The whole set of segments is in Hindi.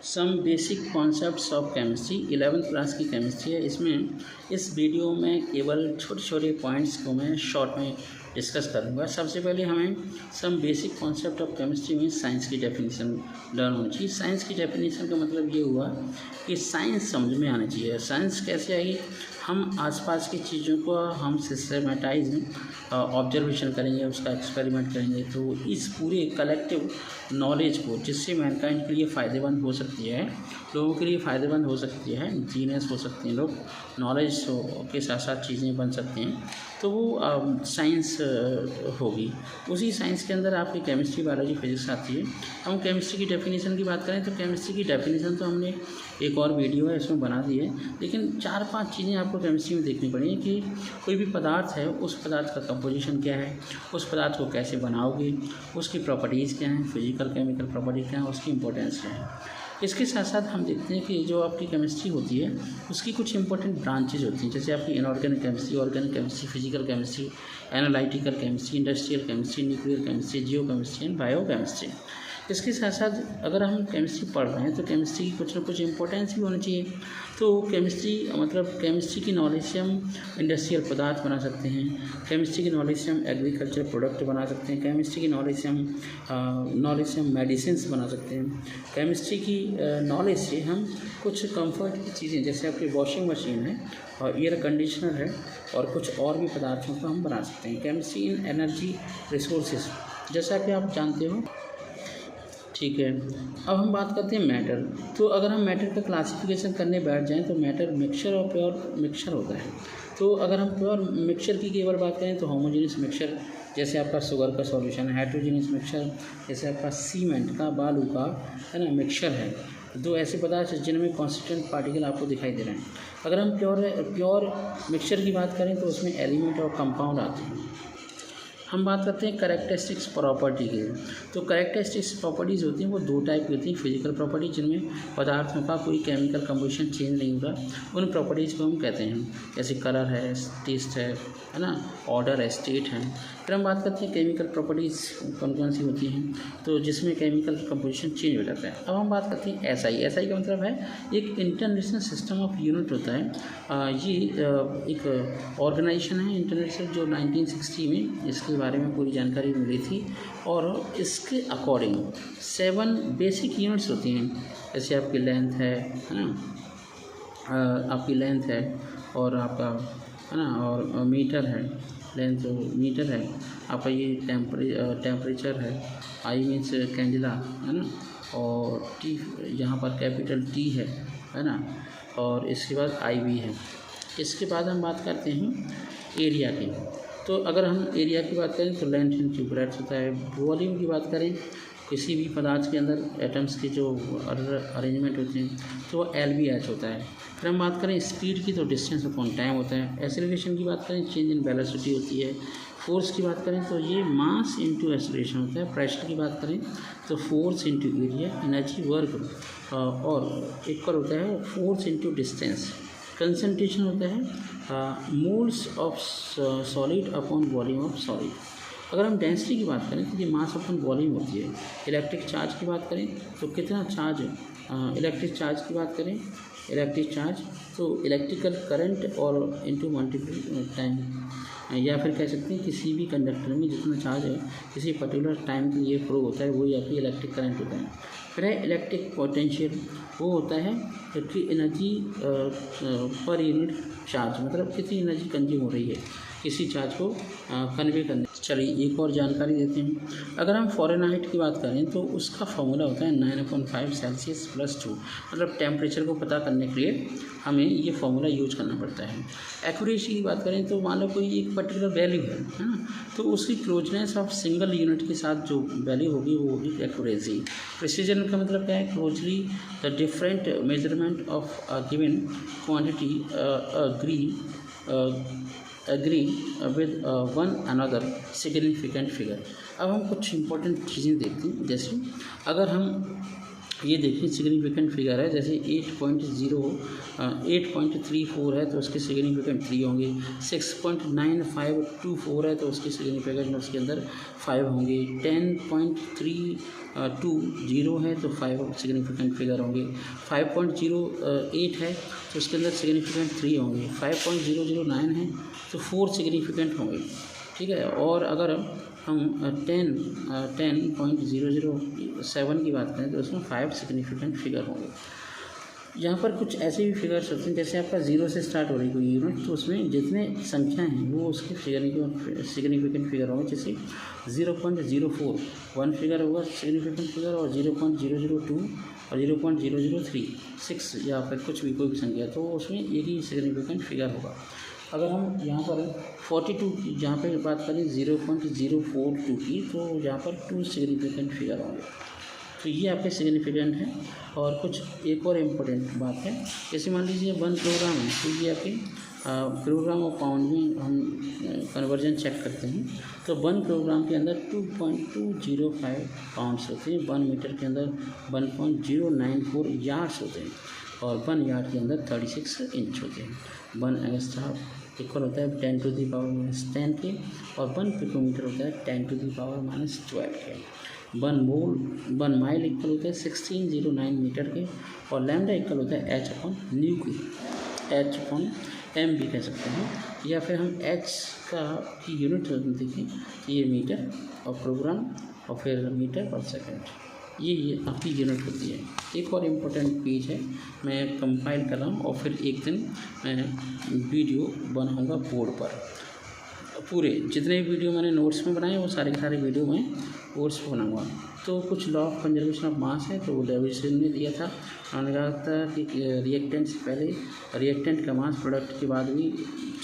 Some basic concepts of chemistry 11th class की केमिस्ट्री है। इसमें इस वीडियो में केवल छोटे छोटे पॉइंट्स को मैं शॉर्ट में डिस्कस करूँगा। सबसे पहले हमें some basic concept of chemistry में साइंस की डेफिनेशन लर्न होनी चाहिए। साइंस की डेफिनेशन का मतलब ये हुआ कि साइंस समझ में आनी चाहिए। साइंस कैसे आएगी? हम आसपास की चीज़ों को हम सिस्टमेटाइज ऑब्जर्वेशन करेंगे, उसका एक्सपेरिमेंट करेंगे, तो इस पूरे कलेक्टिव नॉलेज को, जिससे मैनकाइंड के लिए फ़ायदेमंद हो सकती है, लोगों के लिए फ़ायदेमंद हो सकती है, जीनियस हो सकते हैं लोग, नॉलेज के साथ साथ चीज़ें बन सकती हैं, तो वो साइंस होगी। उसी साइंस के अंदर आपकी केमिस्ट्री, बायोलॉजी, फिजिक्स आती है। हम केमिस्ट्री की डेफिनेशन की बात करें तो केमिस्ट्री की डेफिनेशन तो हमने एक और वीडियो है इसमें बना दी है, लेकिन 4-5 चीज़ें आपको केमिस्ट्री में देखनी पड़ेंगी कि कोई भी पदार्थ है, उस पदार्थ का कंपोजिशन क्या है, उस पदार्थ को कैसे बनाओगे, उसकी प्रॉपर्टीज़ क्या हैं, फिजिकल केमिकल प्रॉपर्टी क्या है, उसकी इंपॉर्टेंस क्या है। इसके साथ साथ हम देखते हैं कि जो आपकी केमिस्ट्री होती है उसकी कुछ इंपॉर्टेंट ब्रांचेज होती हैं, जैसे आपकी inorganic chemistry, organic chemistry, physical chemistry, analytical chemistry, industrial chemistry, nuclear chemistry, Jio chemistry and bio chemistry. इसके साथ साथ अगर हम केमिस्ट्री पढ़ रहे हैं तो केमिस्ट्री की कुछ ना कुछ इंपॉर्टेंस भी होनी चाहिए। तो केमिस्ट्री मतलब केमिस्ट्री की नॉलेज से हम इंडस्ट्रियल पदार्थ बना सकते हैं, केमिस्ट्री की नॉलेज से हम एग्रीकल्चर प्रोडक्ट बना सकते हैं, केमिस्ट्री की नॉलेज से हम मेडिसिन्स बना सकते हैं, केमिस्ट्री की नॉलेज से हम कुछ कंफर्ट की चीज़ें, जैसे आपकी वॉशिंग मशीन है और एयर कंडीशनर है और कुछ और भी पदार्थों को हम बना सकते हैं। केमिस्ट्री इन एनर्जी रिसोर्सेज, जैसा कि आप जानते हो, ठीक है। अब हम बात करते हैं मैटर। तो अगर हम मैटर का क्लासिफिकेशन करने बैठ जाएं तो मैटर मिक्सचर और प्योर मिक्सचर होता है। तो अगर हम प्योर मिक्सचर की केवल बात करें तो होमोजेनियस मिक्सचर, जैसे आपका शुगर का सॉल्यूशन है, हेट्रोजेनियस मिक्सचर, जैसे आपका सीमेंट का, बालू का, है ना, मिक्सचर है। दो ऐसे पदार्थ जिनमें कॉन्स्टिट्यूएंट पार्टिकल आपको दिखाई दे रहे हैं। अगर हम प्योर मिक्सचर की बात करें तो उसमें एलिमेंट और कंपाउंड आते हैं। हम बात करते हैं कैरेक्टरिस्टिक्स प्रॉपर्टी की। तो कैरेक्टरिस्टिक्स प्रॉपर्टीज़ होती हैं वो दो टाइप की होती हैं। फिजिकल प्रॉपर्टी, जिनमें पदार्थों का कोई केमिकल कंपोजिशन चेंज नहीं होगा, उन प्रॉपर्टीज़ को हम कहते हैं, जैसे कलर है, टेस्ट है ना, ऑर्डर है, स्टेट है। फिर हम बात करते हैं केमिकल प्रॉपर्टीज़ कौन कौन सी होती हैं, तो जिसमें केमिकल कंपोजिशन चेंज हो जाता है। अब हम बात करते हैं एसआई। एसआई का मतलब है एक इंटरनेशनल सिस्टम ऑफ यूनिट होता है। ये एक ऑर्गेनाइजेशन है इंटरनेशनल, जो 1960 में इसके बारे में पूरी जानकारी मिली थी, और इसके अकॉर्डिंग 7 बेसिक यूनिट्स होती हैं। जैसे आपकी लेंथ है ना, आपकी लेंथ है, और आपका है ना, और मीटर है, लेंथ मीटर है, आपका ये टेम्परेचर है, आई मीन्स कैंडिला, है ना, और टी यहाँ पर कैपिटल टी है ना, और इसके बाद आई वी है। इसके बाद हम बात करते हैं एरिया की। तो अगर हम एरिया की बात करें तो लेंथ इंटू ब्रेड्थ होता है। वॉल्यूम की बात करें किसी भी पदार्थ के अंदर एटम्स की जो अरेंजमेंट होते हैं तो वो LBH होता है। फिर हम बात करें स्पीड की तो डिस्टेंस अपॉन टाइम होता है। एक्सेलरेशन की बात करें चेंज इन वेलोसिटी होती है। फोर्स की बात करें तो ये मास इंटू एक्सेलरेशन होता है। प्रेशर की बात करें तो force into area. Energy work और इक्वल होता है फोर्स इंटू डिस्टेंस। कंसंट्रेशन होता है moles of solid upon volume of solid. अगर हम डेंसिटी की बात करें तो ये मास अपॉन वॉल्यूम होती है। इलेक्ट्रिक चार्ज की बात करें तो कितना चार्ज, इलेक्ट्रिक चार्ज की बात करें, इलेक्ट्रिक चार्ज तो इलेक्ट्रिकल करंट और इनटू मल्टीपल टाइम, या फिर कह सकते हैं किसी भी कंडक्टर में जितना चार्ज है किसी पर्टिकुलर टाइम के लिए फ्लो होता है, वही आपकी इलेक्ट्रिक करंट होता है। फिर है इलेक्ट्रिक पोटेंशियल, वो होता है कि एनर्जी पर यूनिट चार्ज, मतलब कितनी एनर्जी कंज्यूम हो रही है किसी चार्ज को कन्वे करने। चलिए एक और जानकारी देते हैं। अगर हम फ़ारेनहाइट की बात करें तो उसका फॉर्मूला होता है 9/5 सेल्सियस प्लस 2, मतलब टेम्परेचर को पता करने के लिए हमें ये फॉर्मूला यूज करना पड़ता है। एक्यूरेसी की बात करें तो मान लो कोई एक पर्टिकुलर वैल्यू है ना, तो उसकी क्लोजनेस ऑफ सिंगल यूनिट के साथ जो वैल्यू होगी वो होगी एक्यूरेसी। प्रिसीजन का मतलब क्या है? Closely the different measurement of a given quantity agree with one another significant figure। अब हम कुछ इंपॉर्टेंट चीज़ें देखते हैं, जैसे अगर हम ये देखिए सिग्निफिकेंट फिगर है, जैसे 8.34 है तो उसके सिग्निफिकेंट 3 होंगे, 6.9524 है तो उसके सिग्निफिकेंट उसके अंदर 5 होंगे, 10.320 है तो 5 सिग्निफिकेंट फिगर होंगे, 5.08 है तो उसके अंदर सिग्निफिकेंट 3 होंगे, 5.009 है तो 4 सिग्निफिकेंट होंगे, ठीक है। और अगर हम 10.007 की बात करें तो उसमें 5 सिग्निफिकेंट फिगर होंगे। यहाँ पर कुछ ऐसे भी फिगर्स होते हैं, जैसे आपका 0 से स्टार्ट हो रही कोई यूनिट तो उसमें जितने संख्या हैं वो उसके सिग्निफिकेंट फिगर होंगे, जैसे 0.04 1 फिगर होगा सिग्निफिकेंट फिगर, और 0.002 और 0.0036 या फिर कुछ भी कोई भी संख्या तो उसमें एक ही सिग्निफिकेंट फिगर होगा। अगर हम यहाँ पर 42 की जहाँ पे बात करें 0.042 की तो यहाँ पर 2 सिग्निफिकेंट फिगर होंगे। तो ये आपके सिग्निफिकेंट है। और कुछ एक और इम्पोर्टेंट बात है, जैसे मान लीजिए 1 प्रोग्राम है तो ये आपके प्रोग्राम और पाउंड में हम कन्वर्जन चेक करते हैं, तो 1 प्रोग्राम के अंदर 2.205 पाउंड्स होते हैं, 1 मीटर के अंदर 1.094 यार्ड्स होते हैं, और 1 यार्ड के अंदर 36 इंच होते हैं। 1 एंगस्ट्रा इक्वल होता है 10⁻⁻10 के, और 1 पिकोमीटर होता है 10⁻⁻12 के। 1 माइल इक्वल होता है 1609 मीटर के, और लैम्डा इक्वल होता है h/न्यू के, h/m भी कह सकते हैं, या फिर हम h का की यूनिट देखें तो ये मीटर और प्रोग्राम और फिर मीटर पर सेकंड, ये आपकी यूनिट होती है। एक और इम्पोर्टेंट पेज है, मैं कंपाइल कर रहा हूँ और फिर एक दिन मैं वीडियो बनाऊँगा बोर्ड पर, पूरे जितने वीडियो मैंने नोट्स में बनाए वो सारे के सारे वीडियो मैं बोर्ड्स पर बनाऊँगा। तो कुछ law of conservation of mass है, तो वो डेविसन ने दिया था, उन्होंने कहा था कि रिएक्टेंट से पहले रिएक्टेंट का मास प्रोडक्ट के बाद भी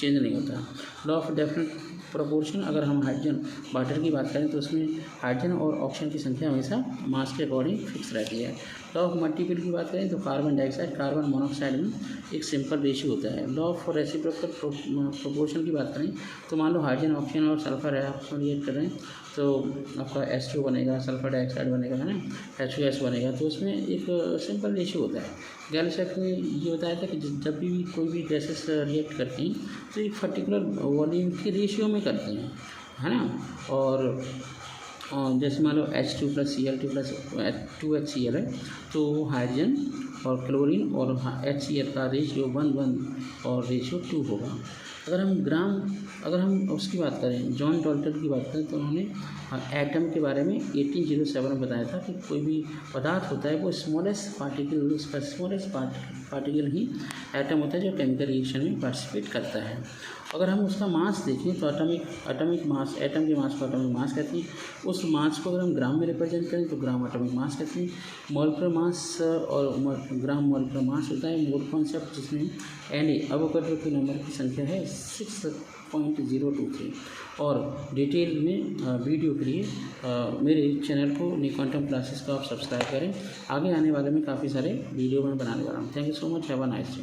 चेंज नहीं होता। लॉ ऑफ डेफिनेट प्रोपोर्शन, अगर हम हाइड्रोजन वाटर की बात करें तो उसमें हाइड्रोजन और ऑक्सीजन की संख्या हमेशा मास के अकॉर्डिंग फिक्स रहती है। लॉ ऑफ मल्टीपल की बात करें तो कार्बन डाइऑक्साइड कार्बन मोनोऑक्साइड में एक सिंपल रेशियो होता है। लॉ ऑफ रेसिप्रोकल प्रोपोर्शन की बात करें तो मान लो हाइड्रोजन ऑक्सीजन और सल्फर आपस में रिएक्ट कर रहे हैं तो आपका H2 बनेगा, सल्फर डाइऑक्साइड बनेगा, है ना, H2S बनेगा, तो उसमें एक सिंपल रेशियो होता है। गैलिस एक्ट में ये बताया था कि जब भी कोई भी गैसेस रिएक्ट करते हैं तो एक पर्टिकुलर वॉल्यूम के रेशियो में करते हैं, है ना। और जैसे मान लो H2 + Cl2 + 2HCl है तो हाइड्रोजन और क्लोरीन और HCl का रेशियो 1:1 और रेशियो 2 होगा। अगर हम उसकी बात करें, जॉन डॉल्टन की बात करें तो उन्होंने एटम के बारे में 1807 में बताया था कि कोई भी पदार्थ होता है वो स्मॉलेस्ट पार्टिकल, उसका स्मॉलेस्ट पार्टिकल ही एटम होता है जो केमिकल रिएक्शन में पार्टिसिपेट करता है। अगर हम उसका मास देखें तो एटॉमिक मास, एटम के मास को एटॉमिक मास कहते हैं। उस मास को अगर हम ग्राम में रिप्रेजेंट करें तो ग्राम एटॉमिक मास कहते हैं। मॉलिक्यूलर मास और ग्राम मॉलिक्यूलर मास होता है। मोल कॉन्सेप्ट जिसमें Na एवोगाड्रो के नंबर की संख्या है 6.023। और डिटेल में वीडियो के लिए मेरे चैनल को न्यू क्वांटम क्लासेस को आप सब्सक्राइब करें। आगे आने वाले में काफ़ी सारे वीडियो मैं बनाने वाला हूँ। Thank you so much, have a nice day.